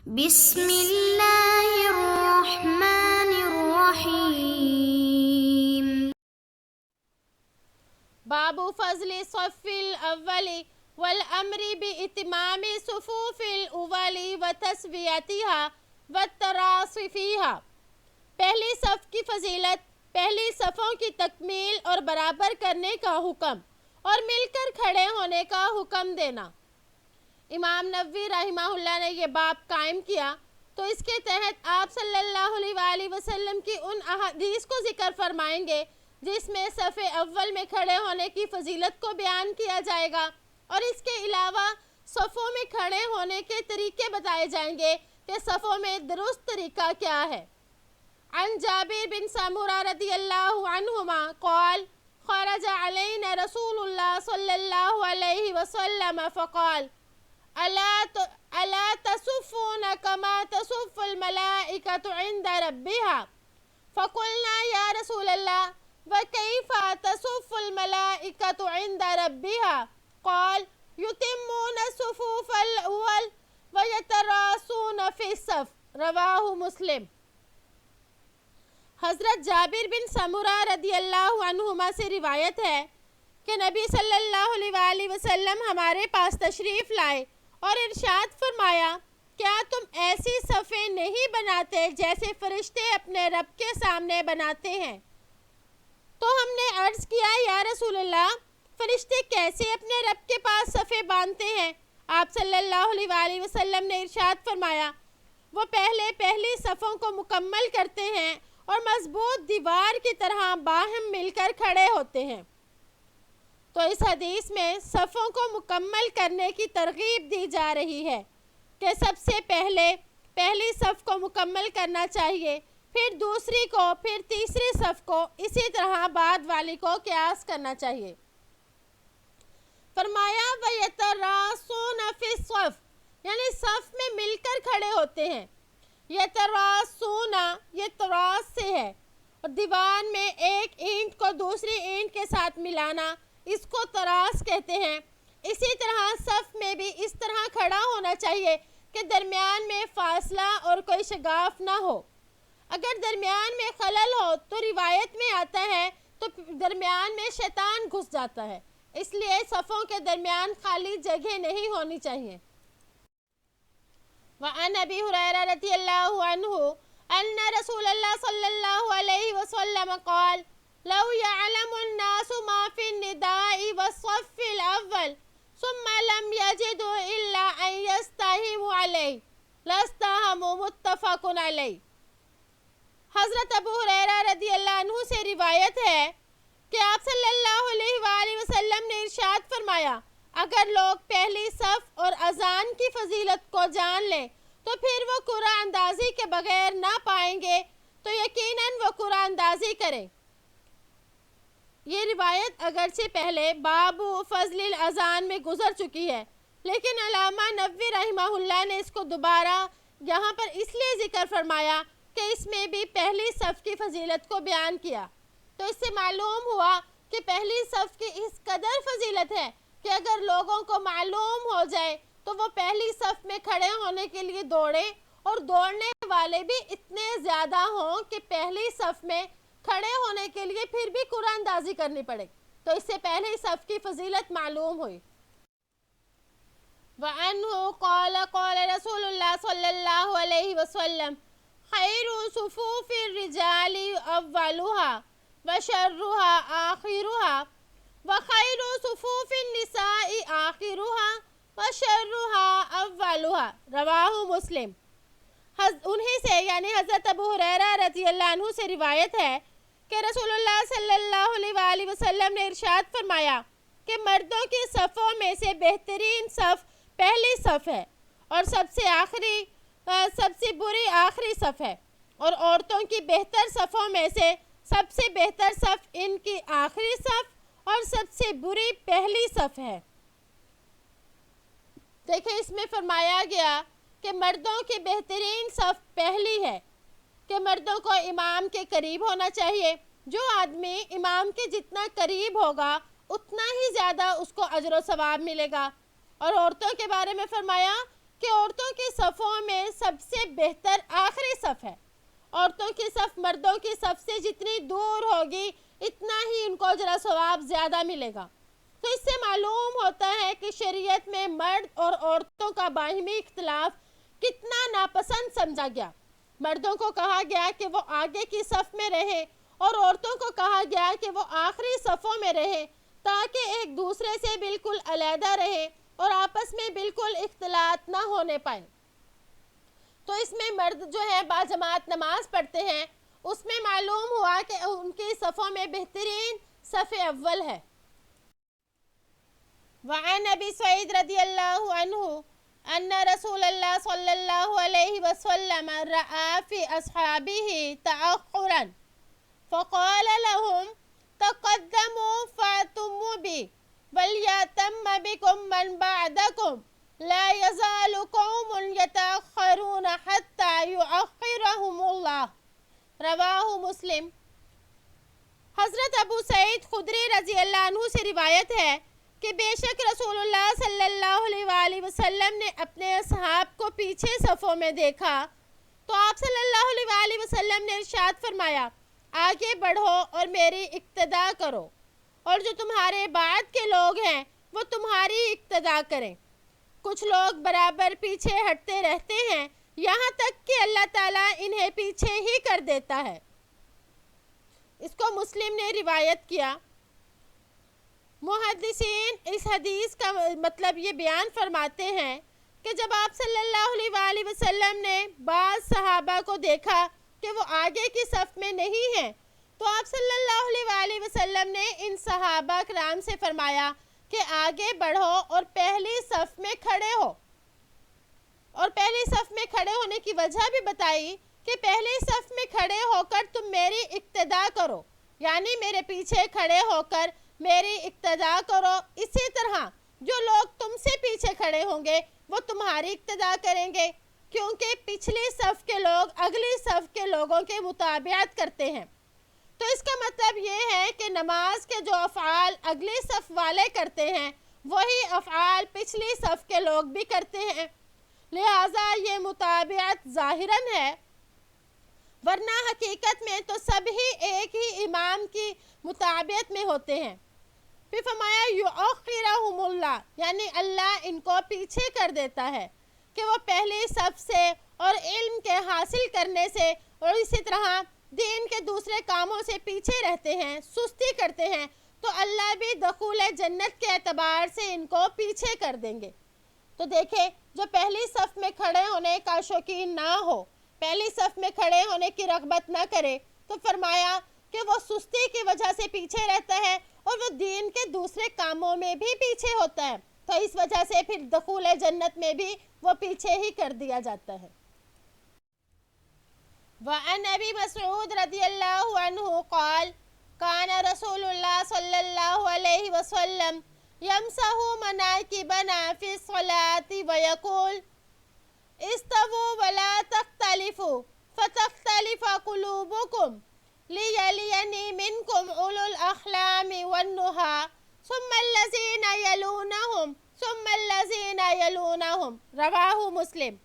بسم اللہ الرحمن الرحیم۔ باب فضل صف الاول والامر باتمام صفوف الاول وتسویتها والتراص فیها۔ پہلی صف کی فضیلت، پہلی صفوں کی تکمیل اور برابر کرنے کا حکم اور مل کر کھڑے ہونے کا حکم دینا۔ امام نووی رحمہ اللہ نے یہ باب قائم کیا تو اس کے تحت آپ صلی اللہ علیہ وآلہ وسلم کی ان احادیث کو ذکر فرمائیں گے جس میں صف اول میں کھڑے ہونے کی فضیلت کو بیان کیا جائے گا، اور اس کے علاوہ صفوں میں کھڑے ہونے کے طریقے بتائے جائیں گے کہ صفوں میں درست طریقہ کیا ہے۔ عن جابر بن سمرہ رضی اللہ عنہما قال خرج علینا رسول اللہ صلی اللہ علیہ وسلم فقال الا تصفون كما تصف الملائكة عند ربها فقلنا يا رسول الله وكيف تصف الملائكة عند ربها قال يتمون الصفوف الأول ويتراصون في الصف رواہ مسلم۔ حضرت جابر بن سمرہ رضی اللہ عنہما سے روایت ہے کہ نبی صلی اللہ علیہ وآلہ وسلم ہمارے پاس تشریف لائے اور ارشاد فرمایا، کیا تم ایسی صفیں نہیں بناتے جیسے فرشتے اپنے رب کے سامنے بناتے ہیں؟ تو ہم نے عرض کیا، یا رسول اللہ، فرشتے کیسے اپنے رب کے پاس صفیں باندھتے ہیں؟ آپ صلی اللہ علیہ وآلہ وسلم نے ارشاد فرمایا، وہ پہلی صفوں کو مکمل کرتے ہیں اور مضبوط دیوار کی طرح باہم مل کر کھڑے ہوتے ہیں۔ تو اس حدیث میں صفوں کو مکمل کرنے کی ترغیب دی جا رہی ہے کہ سب سے پہلی صف کو مکمل کرنا چاہیے، پھر دوسری کو، پھر تیسری صف کو، اسی طرح بعد والی کو قیاس کرنا چاہیے۔ فرمایا وَيَتَرَاصُونَ فِي الصَّفِ، یعنی صف میں مل کر کھڑے ہوتے ہیں۔ یتراصون یہ تراص سے ہے، اور دیوار میں ایک اینٹ کو دوسری اینٹ کے ساتھ ملانا، اس کو تراص کہتے ہیں۔ اسی طرح صف میں بھی اس طرح کھڑا ہونا چاہیے کہ درمیان میں فاصلہ اور کوئی شگاف نہ ہو۔ اگر درمیان میں خلل ہو تو روایت میں آتا ہے تو درمیان میں شیطان گھس جاتا ہے، اس لیے صفوں کے درمیان خالی جگہ نہیں ہونی چاہیے۔ وعن ابی ہریرہ رضی اللہ عنہ ان رسول اللہ صلی اللہ علیہ وسلم قال لو يعلم الناس ما في النداء والصف الأول ثم لم يجدوا إلا أن يستهموا عليه لاستهموا متفق علیہ۔ حضرت ابو ہریرہ رضی اللہ عنہ سے روایت ہے کہ آپ صلی اللہ علیہ وآلہ وسلم نے ارشاد فرمایا، اگر لوگ پہلی صف اور اذان کی فضیلت کو جان لیں تو پھر وہ قرآن اندازی کے بغیر نہ پائیں گے تو یقیناً وہ قرآن اندازی کریں۔ یہ روایت اگرچہ پہلے باب فضل الاذان میں گزر چکی ہے، لیکن علامہ نووی رحمہ اللہ نے اس کو دوبارہ یہاں پر اس لیے ذکر فرمایا کہ اس میں بھی پہلی صف کی فضیلت کو بیان کیا۔ تو اس سے معلوم ہوا کہ پہلی صف کی اس قدر فضیلت ہے کہ اگر لوگوں کو معلوم ہو جائے تو وہ پہلی صف میں کھڑے ہونے کے لیے دوڑیں، اور دوڑنے والے بھی اتنے زیادہ ہوں کہ پہلی صف میں کھڑے ہونے کے لیے پھر بھی قرآن اندازی کرنی پڑے، تو اس سے پہلی صف کی فضیلت معلوم ہوئی۔ وعنہ قال قال رسول اللہ صلی اللہ علیہ وسلم خیر صفوف الرجال اولها وشرها آخرها وخیر صفوف النساء آخرها وشرها اولها رواہ مسلم۔ انہی سے یعنی حضرت ابو ہریرہ رضی اللہ عنہ سے روایت ہے کہ رسول اللہ صلی اللہ علیہ وآلہ وسلم نے ارشاد فرمایا کہ مردوں کی صفوں میں سے بہترین صف پہلی صف ہے، اور سب سے بری آخری صف ہے، اور عورتوں کی بہتر صفوں میں سے سب سے بہتر صف ان کی آخری صف اور سب سے بری پہلی صف ہے۔ دیکھیں اس میں فرمایا گیا کہ مردوں کی بہترین صف پہلی ہے، کہ مردوں کو امام کے قریب ہونا چاہیے۔ جو آدمی امام کے جتنا قریب ہوگا اتنا ہی زیادہ اس کو اجر و ثواب ملے گا۔ اور عورتوں کے بارے میں فرمایا کہ عورتوں کی صفوں میں سب سے بہتر آخری صف ہے. عورتوں کی صف مردوں کی صف سے جتنی دور ہوگی اتنا ہی ان کو اجر و ثواب زیادہ ملے گا. تو اس سے معلوم ہوتا ہے کہ شریعت میں مرد اور عورتوں کا باہمی اختلاف کتنا ناپسند سمجھا گیا. مردوں کو کہا گیا کہ وہ آگے کی صف میں رہیں اور عورتوں کو کہا گیا کہ وہ آخری صفوں میں رہیں تاکہ ایک دوسرے سے بالکل علیحدہ رہیں اور آپس میں بالکل اختلاط نہ ہونے پائے. تو اس میں مرد جو ہے باجماعت نماز پڑھتے ہیں، اس میں معلوم ہوا کہ ان کی صفوں میں بہترین صف اول ہے. وعن ابی سعید رضی اللہ عنہ ان رسول اللہ صلی اللہ علیہ وسلم رأى في اصحابه تأخرا فقال لهم تقدموا فاتموا بي وليأتم بكم من بعدكم لا يزال قوم يتأخرون حتى يؤخرهم الله. رواہ مسلم. حضرت ابو سعید خدری رضی اللہ عنہ سے روایت ہے کہ بے شک رسول اللہ صلی اللہ علیہ وآلہ وسلم نے اپنے اصحاب کو پیچھے صفوں میں دیکھا تو آپ صلی اللہ علیہ وآلہ وسلم نے ارشاد فرمایا آگے بڑھو اور میری اقتداء کرو اور جو تمہارے بعد کے لوگ ہیں وہ تمہاری اقتداء کریں. کچھ لوگ برابر پیچھے ہٹتے رہتے ہیں یہاں تک کہ اللہ تعالیٰ انہیں پیچھے ہی کر دیتا ہے. اس کو مسلم نے روایت کیا. محدثین اس حدیث کا مطلب یہ بیان فرماتے ہیں کہ جب آپ صلی اللہ علیہ وآلہ وسلم نے بعض صحابہ کو دیکھا کہ وہ آگے کی صف میں نہیں ہیں تو آپ صلی اللہ علیہ وآلہ وسلم نے ان صحابہ کرام سے فرمایا کہ آگے بڑھو اور پہلی صف میں کھڑے ہو. اور پہلی صف میں کھڑے ہونے کی وجہ بھی بتائی کہ پہلی صف میں کھڑے ہو کر تم میری اقتداء کرو، یعنی میرے پیچھے کھڑے ہو کر میری اقتداء کرو. اسی طرح جو لوگ تم سے پیچھے کھڑے ہوں گے وہ تمہاری اقتداء کریں گے کیونکہ پچھلی صف کے لوگ اگلی صف کے لوگوں کے مطابعت کرتے ہیں. تو اس کا مطلب یہ ہے کہ نماز کے جو افعال اگلی صف والے کرتے ہیں وہی افعال پچھلی صف کے لوگ بھی کرتے ہیں، لہٰذا یہ مطابعت ظاہراً ہے، ورنہ حقیقت میں تو سب ہی ایک ہی امام کی مطابعت میں ہوتے ہیں. پھر فرمایا یؤخرہم اللہ، یعنی اللہ ان کو پیچھے کر دیتا ہے کہ وہ پہلی صف سے اور علم کے حاصل کرنے سے اور اسی طرح دین کے دوسرے کاموں سے پیچھے رہتے ہیں، سستی کرتے ہیں، تو اللہ بھی دخول جنت کے اعتبار سے ان کو پیچھے کر دیں گے. تو دیکھیں جو پہلی صف میں کھڑے ہونے کا شوقین نہ ہو، پہلی صف میں کھڑے ہونے کی رغبت نہ کرے، تو فرمایا کہ وہ سستی کی وجہ سے پیچھے رہتا ہے اور وہ دین کے دوسرے کاموں میں بھی پیچھے ہوتا ہے، تو اس وجہ سے پھر دخول جنت میں بھی وہ پیچھے ہی کر دیا جاتا ہے. وعن ابی مسعود رضی اللہ عنہ قال کان رسول اللہ صلی اللہ علیہ وسلم یمسح مناکبنا فی الصلاة ویقول استووا ولا تختلفوا فتختلف قلوبکم لیلینی منکم اولو الاحلام والنہى ثم الذین یلونہم ثم الذین یلونہم. رواہ مسلم.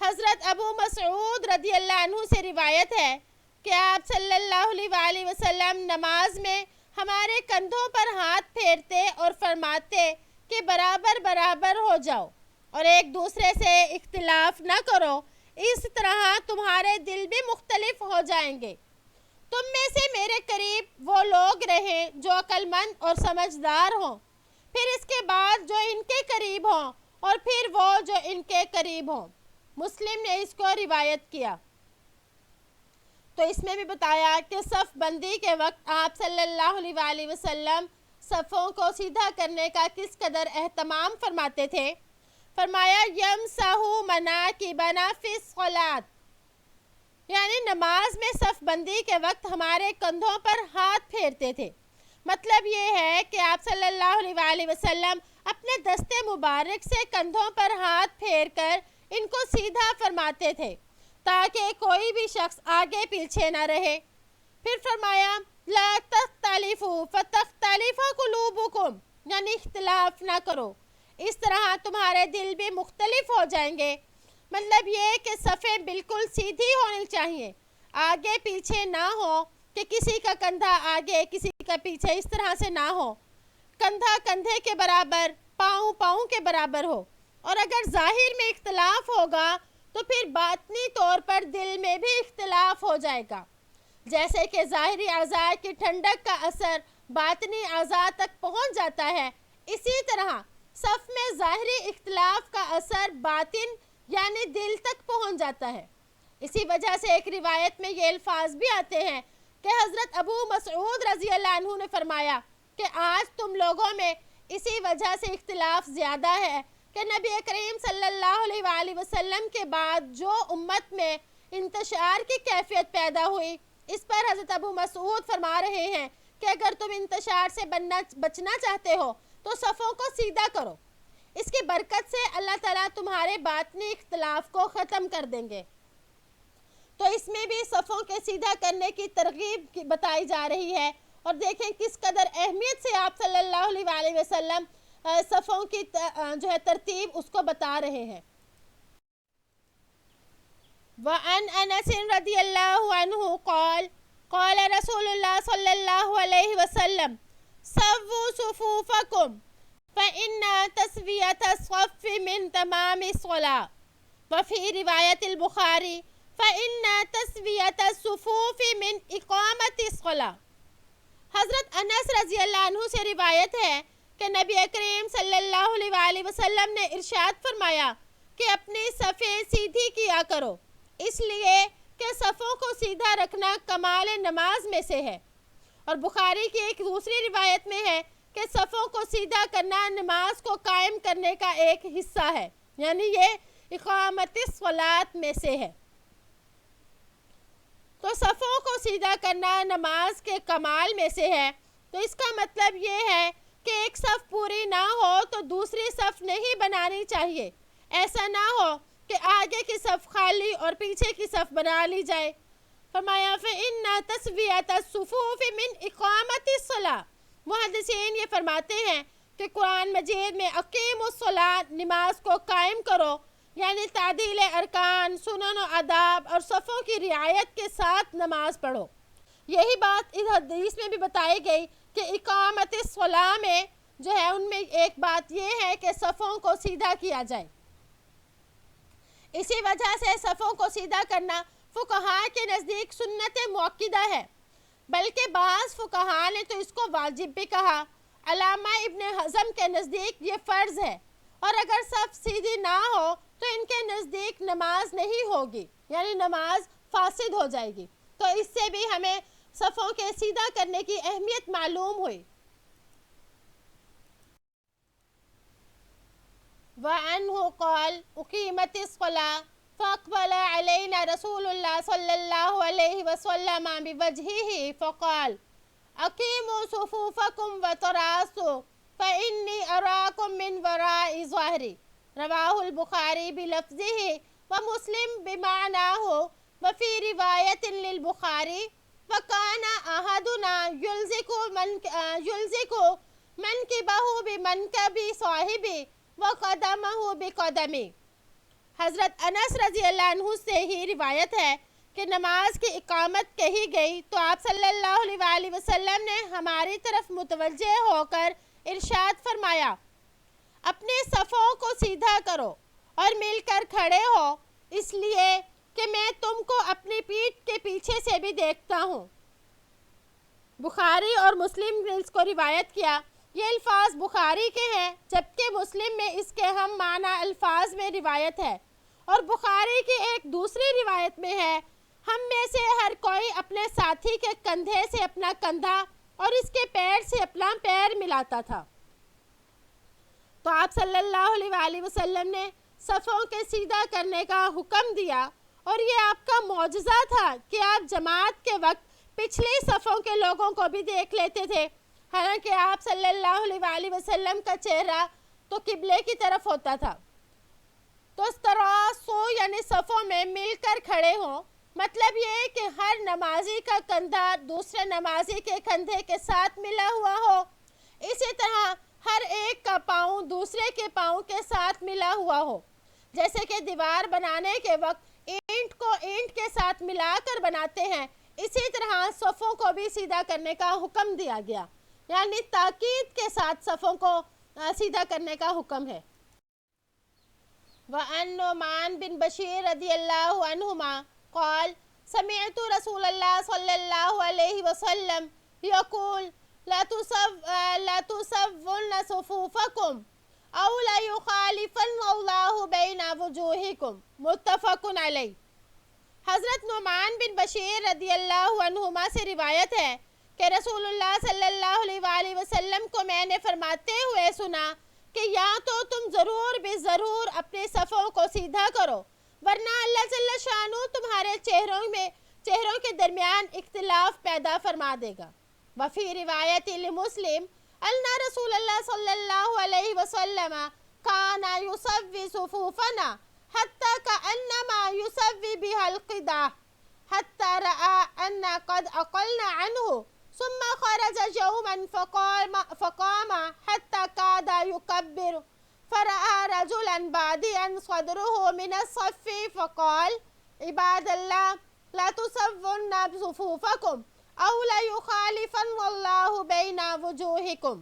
حضرت ابو مسعود رضی اللہ عنہ سے روایت ہے کہ آپ صلی اللہ علیہ وآلہ وسلم نماز میں ہمارے کندھوں پر ہاتھ پھیرتے اور فرماتے کہ برابر برابر ہو جاؤ اور ایک دوسرے سے اختلاف نہ کرو، اس طرح تمہارے دل بھی مختلف ہو جائیں گے. تم میں سے میرے قریب وہ لوگ رہیں جو عقل مند اور سمجھدار ہوں، پھر اس کے بعد جو ان کے قریب ہوں اور پھر وہ جو ان کے قریب ہوں. مسلم نے اس کو روایت کیا. تو اس میں بھی بتایا کہ صف بندی کے وقت آپ صلی اللہ علیہ وآلہ وسلم صفوں کو سیدھا کرنے کا کس قدر اہتمام فرماتے تھے. فرمایا یمسح مناکبنا فی الصلاۃ، یعنی نماز میں صف بندی کے وقت ہمارے کندھوں پر ہاتھ پھیرتے تھے. مطلب یہ ہے کہ آپ صلی اللہ علیہ وآلہ وسلم اپنے دستے مبارک سے کندھوں پر ہاتھ پھیر کر ان کو سیدھا فرماتے تھے تاکہ کوئی بھی شخص آگے پیچھے نہ رہے. پھر فرمایا لا تختلفوا فتختلف قلوبکم، یعنی اختلاف نہ کرو، اس طرح تمہارے دل بھی مختلف ہو جائیں گے۔ مطلب یہ کہ صفیں بالکل سیدھی ہونی چاہیے، آگے پیچھے نہ ہو کہ کسی کا کندھا آگے کسی کا پیچھے، اس طرح سے نہ ہو، کندھا کندھے کے برابر، پاؤں پاؤں کے برابر ہو۔ اور اگر ظاہر میں اختلاف ہوگا تو پھر باطنی طور پر دل میں بھی اختلاف ہو جائے گا۔ جیسے کہ ظاہری اعضاء کی ٹھنڈک کا اثر باطنی اعضاء تک پہنچ جاتا ہے، اسی طرح صف میں ظاہری اختلاف کا اثر باطن یعنی دل تک پہنچ جاتا ہے۔ اسی وجہ سے ایک روایت میں یہ الفاظ بھی آتے ہیں کہ حضرت ابو مسعود رضی اللہ عنہ نے فرمایا کہ آج تم لوگوں میں اسی وجہ سے اختلاف زیادہ ہے کہ نبی کریم صلی اللہ علیہ وآلہ وسلم کے بعد جو امت میں انتشار کی کیفیت پیدا ہوئی، اس پر حضرت ابو مسعود فرما رہے ہیں کہ اگر تم انتشار سے بچنا چاہتے ہو تو صفوں کو سیدھا کرو، اس کی برکت سے اللہ تعالیٰ تمہارے باطنی اختلاف کو ختم کر دیں گے۔ تو اس میں بھی صفوں کے سیدھا کرنے کی ترغیب بتائی جا رہی ہے، اور دیکھیں کس قدر اہمیت سے آپ صلی اللہ علیہ وآلہ وسلم صفوں کی جو ہے ترتیب اس کو بتا رہے ہیں۔ وعن انس رضی اللہ عنہ قال قال رسول اللہ صلی اللہ علیہ وسلم سووا صفوفکم فإن تسویة الصف من تمام الصلاة وفي روایت البخاری فإن تسویة الصفوف من اقامت الصلاة۔ حضرت انس رضی اللہ عنہ سے روایت ہے کہ نبی کریم صلی اللہ علیہ وآلہ وسلم نے ارشاد فرمایا کہ اپنی صفیں سیدھی کیا کرو، اس لیے کہ صفوں کو سیدھا رکھنا کمال نماز میں سے ہے۔ اور بخاری کی ایک دوسری روایت میں ہے کہ صفوں کو سیدھا کرنا نماز کو قائم کرنے کا ایک حصہ ہے، یعنی یہ اقامت الصلاۃ میں سے ہے۔ تو صفوں کو سیدھا کرنا نماز کے کمال میں سے ہے، تو اس کا مطلب یہ ہے کہ ایک صف پوری نہ ہو تو دوسری صف نہیں بنانی چاہیے، ایسا نہ ہو کہ آگے کی صف خالی اور پیچھے کی صف بنا لی جائے۔ فرمایا فإن تسویۃ الصفوف من اقامت الصلاۃ۔ محدثین یہ فرماتے ہیں کہ قرآن مجید میں اقیموا الصلاۃ، نماز کو قائم کرو، یعنی تعدیل ارکان، سنن و آداب اور صفوں کی رعایت کے ساتھ نماز پڑھو۔ یہی بات اس حدیث میں بھی بتائی گئی کہ اقامت الصلاۃ میں جو ہے ان میں ایک بات یہ ہے کہ صفوں کو سیدھا کیا جائے۔ اسی وجہ سے صفوں کو سیدھا کرنا فقہاء کے نزدیک سنت مؤکدہ ہے، بلکہ بعض فقہاء نے تو اس کو واجب بھی کہا۔ علامہ ابن حزم کے نزدیک یہ فرض ہے، اور اگر صف سیدھی نہ ہو تو ان کے نزدیک نماز نہیں ہوگی، یعنی نماز فاسد ہو جائے گی۔ تو اس سے بھی ہمیں صفوں کے سیدھا کرنے کی اہمیت معلوم ہوئی۔ وعنہ قال اقیمت الصلاۃ فاقبل علینا رسول اللہ صلی اللہ علیہ وسلم بوجہہ فقال اقیموا صفوفکم وتراصوا فإنی اراکم من وراء ظہری۔ رواہ البخاری بلفظہ ومسلم بمعناہ وفی روایت للبخاری وکان احدنا یلزق منکبہ بمنکب صاحبہ وقدمہ بقدمہ۔ حضرت انس رضی اللہ عنہ سے ہی روایت ہے کہ نماز کی اقامت کہی گئی تو آپ صلی اللہ علیہ وآلہ وسلم نے ہماری طرف متوجہ ہو کر ارشاد فرمایا اپنے صفوں کو سیدھا کرو اور مل کر کھڑے ہو، اس لیے کہ میں تم کو اپنی پیٹھ کے پیچھے سے بھی دیکھتا ہوں۔ بخاری اور مسلم نے اس کو روایت کیا۔ یہ الفاظ بخاری کے ہیں، جبکہ مسلم میں اس کے ہم معنی الفاظ میں روایت ہے، اور بخاری کی ایک دوسری روایت میں ہے ہم میں سے ہر کوئی اپنے ساتھی کے کندھے سے اپنا کندھا اور اس کے پیر سے اپنا پیر ملاتا تھا۔ تو آپ صلی اللہ علیہ وآلہ وسلم نے صفوں کے سیدھا کرنے کا حکم دیا، اور یہ آپ کا معجزہ تھا کہ آپ جماعت کے وقت پچھلی صفوں کے لوگوں کو بھی دیکھ لیتے تھے، حالانکہ آپ صلی اللہ علیہ وآلہ وسلم کا چہرہ تو قبلے کی طرف ہوتا تھا۔ تو اس طرح یعنی صفوں میں مل کر کھڑے ہوں، مطلب یہ کہ ہر نمازی کا کندھا دوسرے نمازی کے کندھے کے ساتھ ملا ہوا ہو۔ اسی طرح ہر ایک کا پاؤں دوسرے کے پاؤں کے ساتھ ملا ہوا ہو، جیسے کہ دیوار بنانے کے وقت اینٹ کو اینٹ کے ساتھ ملا کر بناتے ہیں، اسی طرح صفوں کو بھی سیدھا کرنے کا حکم دیا گیا، یعنی تاکید کے ساتھ صفوں کو سیدھا کرنے کا حکم ہے۔ وعن نعمان بن بشیر رضی اللہ عنہما قال سمعت رسول اللہ صلی اللہ علیہ وسلم یقول لا تصون صفوفکم او لا یخالفن اللہ بین وجوہکم، متفق علیہ۔ حضرت نعمان بن بشیر رضی اللہ عنہما سے روایت ہے کہ رسول اللہ صلی اللہ علیہ وآلہ وسلم کو میں نے فرماتے ہوئے سنا کہ یا تو تم ضرور بھی ضرور اپنے صفوں کو سیدھا کرو، ورنہ اللہ جل شانہ تمہارے چہروں کے درمیان اختلاف پیدا فرما دے گا۔ وفی روایت لمسلم ان رسول اللہ صلی اللہ علیہ وسلم کان یسوی صفوفنا حتی کأنما یسوی بها القدح حتی رأى ان قد اقلنا عنه ثم خرج يوما فقام حتى كاد يكبر فرأى رجلا باديا صدره من الصف فقال عباد الله لا تصون صفوفكم او لا يخالفن الله بين وجوهكم۔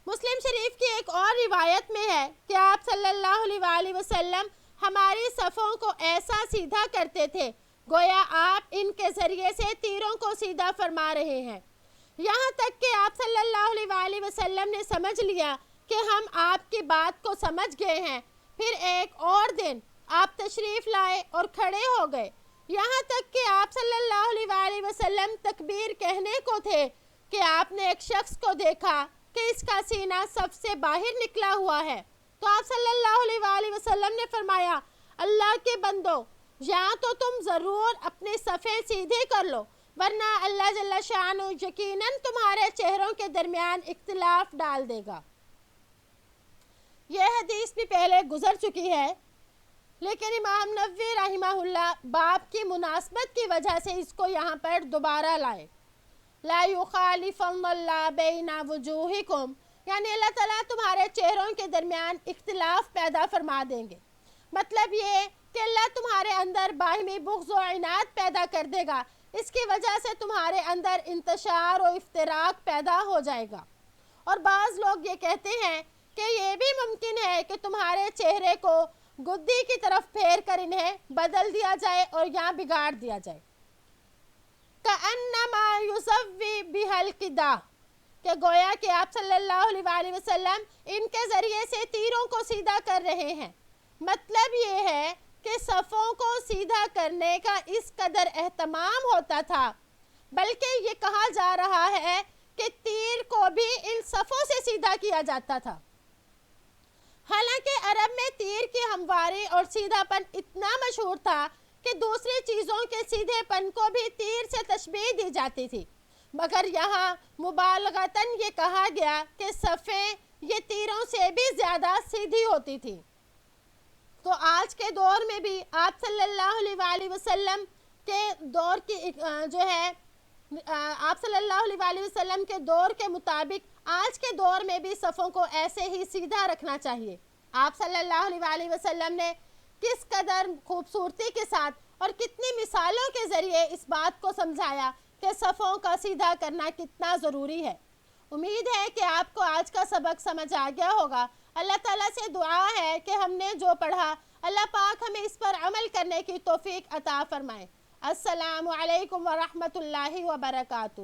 مسلم شریف کی ایک اور روایت میں ہے کہ آپ صلی اللہ علیہ وآلہ وسلم ہماری صفوں کو ایسا سیدھا کرتے تھے گویا آپ ان کے ذریعے سے تیروں کو سیدھا فرما رہے ہیں، یہاں تک کہ آپ صلی اللہ علیہ وآلہ وسلم نے سمجھ لیا کہ ہم آپ کی بات کو سمجھ گئے ہیں۔ پھر ایک اور دن آپ تشریف لائے اور کھڑے ہو گئے، یہاں تک کہ آپ صلی اللہ علیہ وآلہ وسلم تکبیر کہنے کو تھے کہ آپ نے ایک شخص کو دیکھا کہ اس کا سینہ سب سے باہر نکلا ہوا ہے، تو آپ صلی اللہ علیہ وآلہ وسلم نے فرمایا اللہ کے بندو یا تو تم ضرور اپنے صفیں سیدھے کر لو، ورنہ اللہ جل شانہ یقیناً تمہارے چہروں کے درمیان اختلاف ڈال دے گا۔ یہ حدیث بھی پہلے گزر چکی ہے، لیکن امام نووی رحمہ اللہ باب کی مناسبت کی وجہ سے اس کو یہاں پر دوبارہ لائے۔ لا یخالفن اللہ بین وجوہکم، یعنی اللہ تعالیٰ تمہارے چہروں کے درمیان اختلاف پیدا فرما دیں گے، مطلب یہ کہ اللہ تمہارے اندر باہمی بغض و عناد پیدا کر دے گا، اس کی وجہ سے تمہارے اندر انتشار و افتراق پیدا ہو جائے گا۔ اور بعض لوگ یہ کہتے ہیں کہ یہ بھی ممکن ہے کہ تمہارے چہرے کو گدی کی طرف پھیر کر انہیں بدل دیا جائے اور یہاں بگاڑ دیا جائے۔ کَأَنَّمَا يُسَوِّي بِهَا الْقِدَاحَ، کہ گویا کہ آپ صلی اللہ علیہ وآلہ وسلم ان کے ذریعے سے تیروں کو سیدھا کر رہے ہیں۔ مطلب یہ ہے کہ صفوں کو سیدھا کرنے کا اس قدر اہتمام ہوتا تھا، بلکہ یہ کہا جا رہا ہے کہ تیر کو بھی ان صفوں سے سیدھا کیا جاتا تھا۔ حالانکہ عرب میں تیر کی ہمواری اور سیدھا پن اتنا مشہور تھا کہ دوسری چیزوں کے سیدھے پن کو بھی تیر سے تشبیہ دی جاتی تھی، مگر یہاں مبالغتاً یہ کہا گیا کہ صفیں یہ تیروں سے بھی زیادہ سیدھی ہوتی تھی۔ تو آج کے دور میں بھی آپ صلی اللہ علیہ وآلہ وسلم کے دور کی آپ صلی اللہ علیہ وآلہ وسلم کے دور کے مطابق آج کے دور میں بھی صفوں کو ایسے ہی سیدھا رکھنا چاہیے۔ آپ صلی اللہ علیہ وآلہ وسلم نے کس قدر خوبصورتی کے ساتھ اور کتنی مثالوں کے ذریعے اس بات کو سمجھایا کہ صفوں کا سیدھا کرنا کتنا ضروری ہے۔ امید ہے کہ آپ کو آج کا سبق سمجھ آ گیا ہوگا۔ اللہ تعالیٰ سے دعا ہے کہ ہم نے جو پڑھا اللہ پاک ہمیں اس پر عمل کرنے کی توفیق عطا فرمائے۔ السلام علیکم ورحمۃ اللہ وبرکاتہ۔